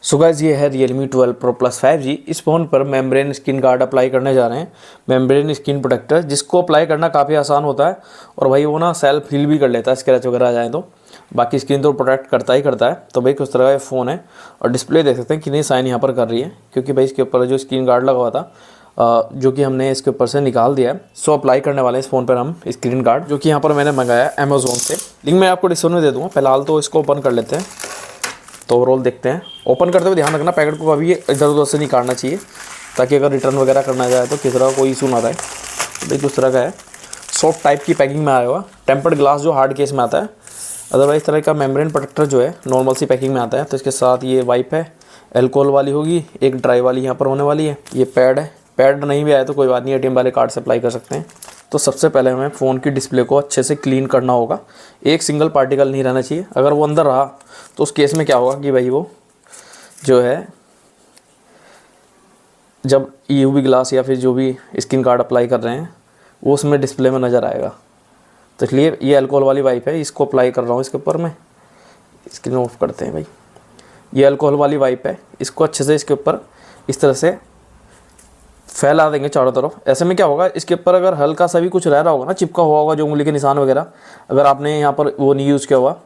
So guys ये है Realme 12 Pro Plus 5G। इस फ़ोन पर मेम्ब्रेन स्क्रीन गार्ड अप्लाई करने जा रहे हैं, मेम्ब्रेन स्क्रीन प्रोटेक्टर, जिसको अप्लाई करना काफ़ी आसान होता है और भाई वो ना सेल्फ हील भी कर लेता है, स्क्रैच वगैरह आ जाए तो। बाकी स्क्रीन तो प्रोटेक्ट करता ही करता है। तो भाई किस तरह का ये फ़ोन है और डिस्प्ले देख सकते हैं कितनी साइन यहाँ पर कर रही है, क्योंकि भाई इसके ऊपर जो स्क्रीन गार्ड लगा हुआ था जो कि हमने इसके ऊपर से निकाल दिया है। सो अप्लाई करने वाले हैं इस फ़ोन पर हम स्क्रीन गार्ड, जो कि यहाँ पर मैंने मंगाया है अमेज़ोन से। लिंक मैं आपको डिस्क्रिप्शन में दे दूँगा। फिलहाल तो इसको ओपन कर लेते हैं, तो ओवरऑल देखते हैं। ओपन करते हुए ध्यान रखना पैकेट को कभी इधर उधर से नहीं काटना चाहिए, ताकि अगर रिटर्न वगैरह करना जाए तो किसी तरह कोई इशू ना आए। भाई किस तरह का है, सॉफ्ट टाइप की पैकिंग में आया हुआ, टेम्पर्ड ग्लास जो हार्ड केस में आता है। अदरवाइज तरह का मेम्ब्रेन प्रोटेक्टर जो है नॉर्मल सी पैकिंग में आता है। तो इसके साथ ये वाइप है, एल्कोहल वाली होगी, एक ड्राई वाली यहाँ पर होने वाली है। ये पैड है, पैड नहीं भी आया तो कोई बात नहीं, ATM वाले कार्ड से अप्लाई कर सकते हैं। तो सबसे पहले हमें फ़ोन की डिस्प्ले को अच्छे से क्लीन करना होगा। एक सिंगल पार्टिकल नहीं रहना चाहिए। अगर वो अंदर रहा तो उस केस में क्या होगा कि भाई वो जो है जब UV ग्लास या फिर जो भी स्क्रीन गार्ड अप्लाई कर रहे हैं वो उसमें डिस्प्ले में नज़र आएगा। तो इसलिए ये अल्कोहल वाली वाइप है, इसको अप्लाई कर रहा हूँ इसके ऊपर मैं। स्क्रीन ऑफ करते हैं भाई। ये अल्कोहल वाली वाइप है, इसको अच्छे से इसके ऊपर इस तरह से फैला देंगे चारों तरफ। ऐसे में क्या होगा, इसके ऊपर अगर हल्का सा भी कुछ रह रहा होगा ना, चिपका हुआ होगा जो उंगली के निशान वगैरह, अगर आपने यहाँ पर वो नहीं यूज़ किया हुआ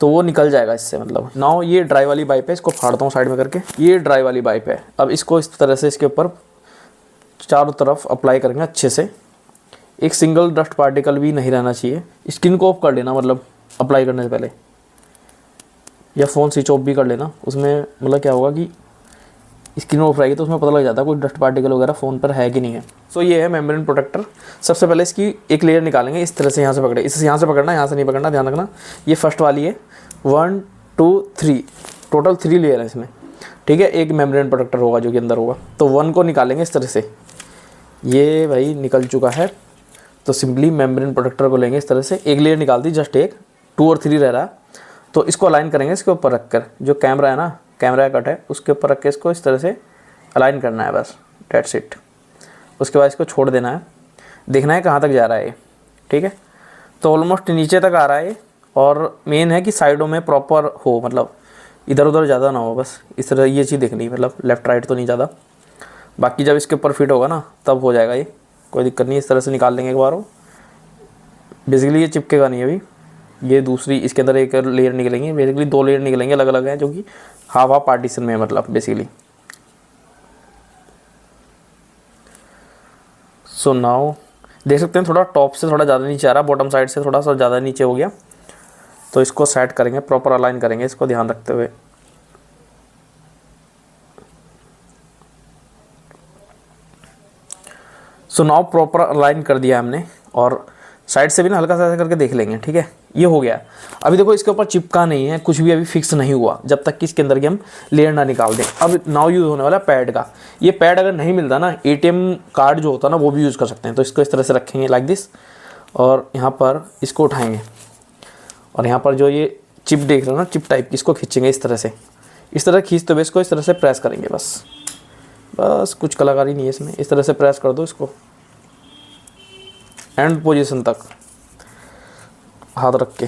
तो वो निकल जाएगा इससे। मतलब नाउ ये ड्राई वाली पाइप है, इसको फाड़ता हूँ साइड में करके। ये ड्राई वाली पाइप है। अब इसको इस तरह से इसके ऊपर चारों तरफ अप्लाई करेंगे अच्छे से। एक सिंगल डस्ट पार्टिकल भी नहीं रहना चाहिए। स्किन को ऑफ कर लेना, मतलब अप्लाई करने से पहले, या फ़ोन स्विच ऑफ भी कर लेना। उसमें मतलब क्या होगा कि स्क्रीन ऑफ रहेगी तो उसमें पता लग जाता है कोई डस्ट पार्टिकल वगैरह फ़ोन पर है कि नहीं है। सो ये है मेम्ब्रेन प्रोटेक्टर। सबसे पहले इसकी एक लेयर निकालेंगे, इस तरह से यहाँ से पकड़े, इससे यहाँ से पकड़ना, यहाँ से नहीं पकड़ना, ध्यान रखना। ये फर्स्ट वाली है, 1 2 3, टोटल 3 लेयर है इसमें, ठीक है। एक मेम्ब्रेन प्रोटेक्टर होगा जो कि अंदर होगा। तो 1 को निकालेंगे इस तरह से। ये भाई निकल चुका है। तो सिंपली मेम्ब्रेन प्रोटेक्टर को लेंगे इस तरह से, एक लेयर निकाल दी, जस्ट एक, 2 और 3 रह रहा है। तो इसको अलाइन करेंगे इसके ऊपर रख कर, जो कैमरा है ना, कैमरा कट है उसके ऊपर रख के इसको इस तरह से अलाइन करना है, बस डेट्स इट। उसके बाद इसको छोड़ देना है, देखना है कहाँ तक जा रहा है ये, ठीक है। तो ऑलमोस्ट नीचे तक आ रहा है। और मेन है कि साइडों में प्रॉपर हो, मतलब इधर उधर ज़्यादा ना हो, बस इस तरह ये चीज़ देखनी है, मतलब लेफ़्ट राइट तो नहीं ज़्यादा। बाकी जब इसके ऊपर फिट होगा ना तब हो जाएगा ये, कोई दिक्कत नहीं। इस तरह से निकाल लेंगे एक बार। वो बेसिकली ये चिपकेगा नहीं अभी। ये दूसरी, इसके अंदर एक लेयर निकलेंगी, बेसिकली 2 लेयर निकलेंगे अलग अलग हैं, जो कि हाफ हाफ पार्टीशन में है, मतलब बेसिकली। सो नाउ देख सकते हैं थोड़ा टॉप से थोड़ा ज़्यादा नीचे आ रहा है, बॉटम साइड से थोड़ा सा ज़्यादा नीचे हो गया। तो इसको सेट करेंगे, प्रॉपर अलाइन करेंगे इसको ध्यान रखते हुए। सो नाउ प्रॉपर अलाइन कर दिया हमने, और साइड से भी ना हल्का सा ऐसा करके देख लेंगे, ठीक है। ये हो गया। अभी देखो इसके ऊपर चिपका नहीं है, कुछ भी अभी फिक्स नहीं हुआ, जब तक कि इसके अंदर की हम लेयर ना निकाल दें। अब नाउ यूज़ होने वाला पैड का। ये पैड अगर नहीं मिलता ना, ATM कार्ड जो होता है ना वो भी यूज़ कर सकते हैं। तो इसको इस तरह से रखेंगे लाइक दिस, और यहाँ पर इसको उठाएंगे, और यहाँ पर जो ये चिप देख रहे हो ना, चिप टाइप की, इसको खींचेंगे इस तरह से। इस तरह खींचते हुए इसको इस तरह से प्रेस करेंगे, बस बस कुछ कलाकारी नहीं है इसमें। इस तरह से प्रेस कर दो इसको एंड पोजीशन तक हाथ रख के।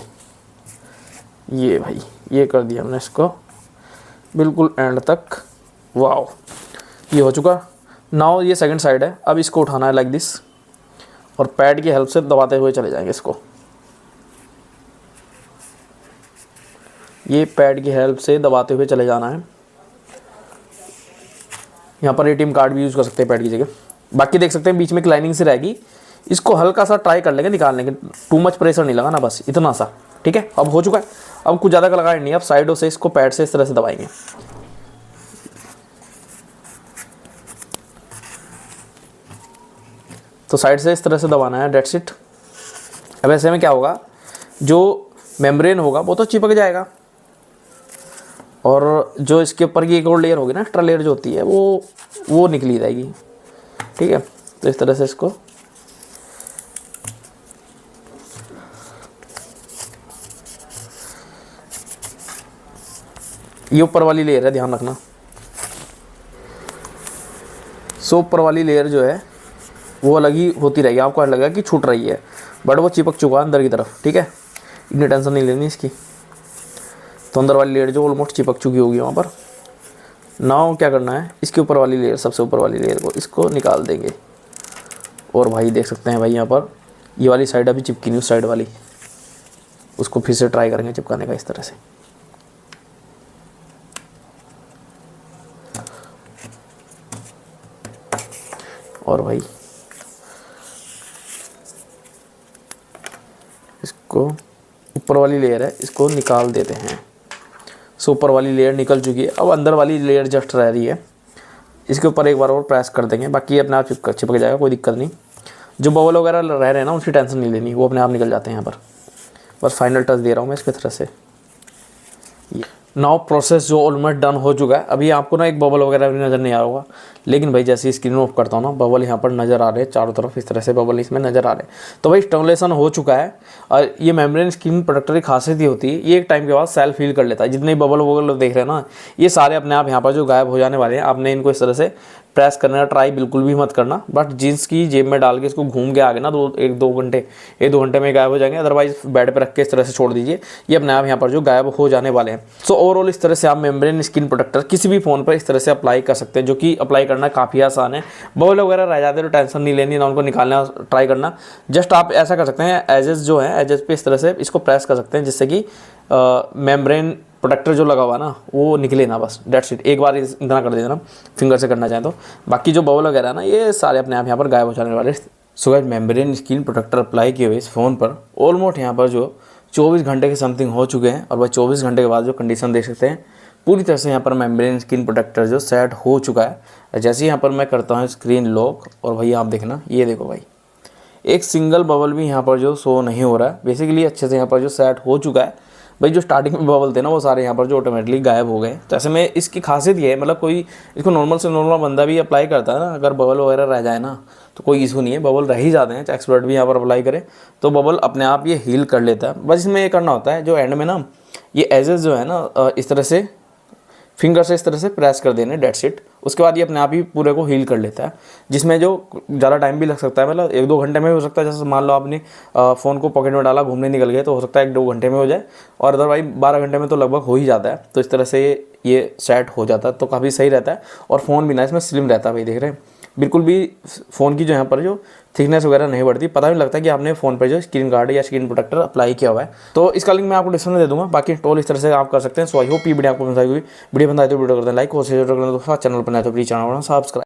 ये भाई ये कर दिया हमने इसको बिल्कुल एंड तक। वाओ, ये हो चुका। नाउ ये सेकंड साइड है। अब इसको उठाना है लाइक दिस, और पैड की हेल्प से दबाते हुए चले जाएंगे इसको। ये पैड की हेल्प से दबाते हुए चले जाना है। यहाँ पर ATM कार्ड भी यूज़ कर सकते हैं पैड की जगह। बाकी देख सकते हैं बीच में एक लाइनिंग से रहेगी, इसको हल्का सा ट्राई कर लेंगे निकालने के, टू मच प्रेशर नहीं लगाना, बस इतना सा, ठीक है। अब हो चुका है। अब कुछ ज़्यादा का लगाना नहीं है। अब साइडों से इसको पैड से इस तरह से दबाएंगे। तो साइड से इस तरह से दबाना है, डेट्स इट। अब ऐसे में क्या होगा, जो मेम्ब्रेन होगा वो तो चिपक जाएगा, और जो इसके ऊपर की एक और लेयर होगी ना, एक्स्ट्रा लेयर जो होती है वो निकली जाएगी, ठीक है। तो इस तरह से इसको ये ऊपर वाली लेयर है, ध्यान रखना। सो ऊपर वाली लेयर जो है वो अलग ही होती रहेगी, आपको लगेगा कि छूट रही है, बट वो चिपक चुका है अंदर की तरफ, ठीक है। इतनी टेंशन नहीं लेनी इसकी। तो अंदर वाली लेयर जो ऑलमोस्ट चिपक चुकी होगी वहाँ पर। नाउ क्या करना है, इसके ऊपर वाली लेयर, सबसे ऊपर वाली लेयर को इसको निकाल देंगे। और भाई देख सकते हैं भाई यहाँ पर ये वाली साइड अभी चिपकी नहीं, उस साइड वाली, उसको फिर से ट्राई करेंगे चिपकाने का इस तरह से। और भाई इसको ऊपर वाली लेयर है, इसको निकाल देते हैं। सो ऊपर वाली लेयर निकल चुकी है, अब अंदर वाली लेयर जस्ट रह रही है। इसके ऊपर एक बार और प्रेस कर देंगे, बाकी अपने आप चिपक जाएगा, कोई दिक्कत नहीं। जो बबल वगैरह रह रहे हैं ना, उसकी टेंशन नहीं लेनी, वो अपने आप निकल जाते हैं यहाँ पर। बस फाइनल टच दे रहा हूँ मैं इसकी तरह से। नाउ प्रोसेस जो ऑलमोस्ट डन हो चुका है। अभी आपको ना एक बबल वगैरह भी नज़र नहीं आ रहा होगा, लेकिन भाई जैसे ही स्क्रीन ऑफ करता हूँ ना, बबल यहाँ पर नज़र आ रहे हैं चारों तरफ, इस तरह से बबल इसमें नज़र आ रहे हैं। तो भाई इंस्टॉलेशन हो चुका है। और ये मेम्ब्रेन स्क्रीन प्रोटेक्टर की खासियत ही होती है, ये एक टाइम के बाद सेल्फ हील कर लेता है। जितने बबल वगल देख रहे हैं ना, ये सारे अपने आप यहाँ पर जो गायब हो जाने वाले हैं। आपने इनको इस तरह से प्रेस करने का ट्राई बिल्कुल भी मत करना, बट जीन्स की जेब में डाल के इसको घूम के आगे ना 1-2 घंटे में गायब हो जाएंगे। अदरवाइज बेड पे रख के इस तरह से छोड़ दीजिए, ये अपने आप यहाँ पर जो गायब हो जाने वाले हैं। सो ओवरऑल इस तरह से आप मेम्ब्रेन स्किन प्रोटेक्टर किसी भी फ़ोन पर इस तरह से अप्लाई कर सकते हैं, जो कि अप्लाई करना काफ़ी आसान है। बबल वगैरह रह जाते हैं तो टेंशन नहीं लेनी, ना उनको निकालना ट्राई करना। जस्ट आप ऐसा कर सकते हैं, एजेस जो है एजेस पे इस तरह से इसको प्रेस कर सकते हैं, जिससे कि मेम्ब्रेन प्रोटेक्टर जो लगा हुआ ना वो निकले ना, बस डेट्स इट। एक बार इतना कर देना फिंगर से करना चाहें तो। बाकी जो बबल वगैरह ना ये सारे अपने आप यहाँ पर गायब हो जाने वाले। So guys, membrane skin protector apply किए हुए इस फ़ोन पर ऑलमोस्ट यहाँ पर जो 24 घंटे के समथिंग हो चुके हैं। और वह 24 घंटे के बाद जो कंडीशन देख सकते हैं, पूरी तरह से यहाँ पर मेम्ब्रेन स्किन प्रोटेक्टर जो सेट हो चुका है। जैसे ही यहाँ पर मैं करता हूँ स्क्रीन लॉक, और भाई आप देखना, ये देखो भाई एक सिंगल बबल भी यहाँ पर जो शो नहीं हो रहा है। बेसिकली अच्छे से यहाँ पर जो सेट हो चुका है। भाई जो स्टार्टिंग में बबल थे ना, वो सारे यहाँ पर जो ऑटोमेटिकली गायब हो गए। तो ऐसे में इसकी खासियत ये है, मतलब कोई इसको नॉर्मल से नॉर्मल बंदा भी अप्लाई करता है ना, अगर बबल वगैरह रह जाए ना तो कोई इशू नहीं है, बबल रह ही जाते हैं। एक्सपर्ट भी यहाँ पर अप्लाई करे तो बबल अपने आप ये हील कर लेता है। बस इसमें ये करना होता है, जो एंड में ना ये एजेस जो है ना इस तरह से फिंगर से इस तरह से प्रेस कर देने, डेट्स इट। उसके बाद ये अपने आप ही पूरे को हील कर लेता है, जिसमें जो ज़्यादा टाइम भी लग सकता है, मतलब 1-2 घंटे में हो सकता है। जैसे मान लो आपने फ़ोन को पॉकेट में डाला, घूमने निकल गए, तो हो सकता है 1-2 घंटे में हो जाए, और अदरवाइज 12 घंटे में तो लगभग हो ही जाता है। तो इस तरह से ये सेट हो जाता है, तो काफ़ी सही रहता है। और फ़ोन भी ना इसमें स्लिम रहता है, भाई देख रहे हैं, बिल्कुल भी फ़ोन की जो यहाँ पर जो थिकनेस वगैरह नहीं बढ़ती, पता नहीं लगता कि आपने फ़ोन पर जो स्क्रीन गार्ड या स्क्रीन प्रोटेक्टर अप्लाई किया हुआ है। तो इसका लिंक मैं आपको डिस्क्रिप्शन में दे दूँगा। बाकी टोल इस तरह से आप कर सकते हैं। सो आई होप ये वीडियो आपको पसंद आएगी। वीडियो पसंद आए तो वीडियो करते हैं लाइक, और शेयर करना दोस्तों। चैनल पर नए तो प्लीज चैनल सब्सक्राइब।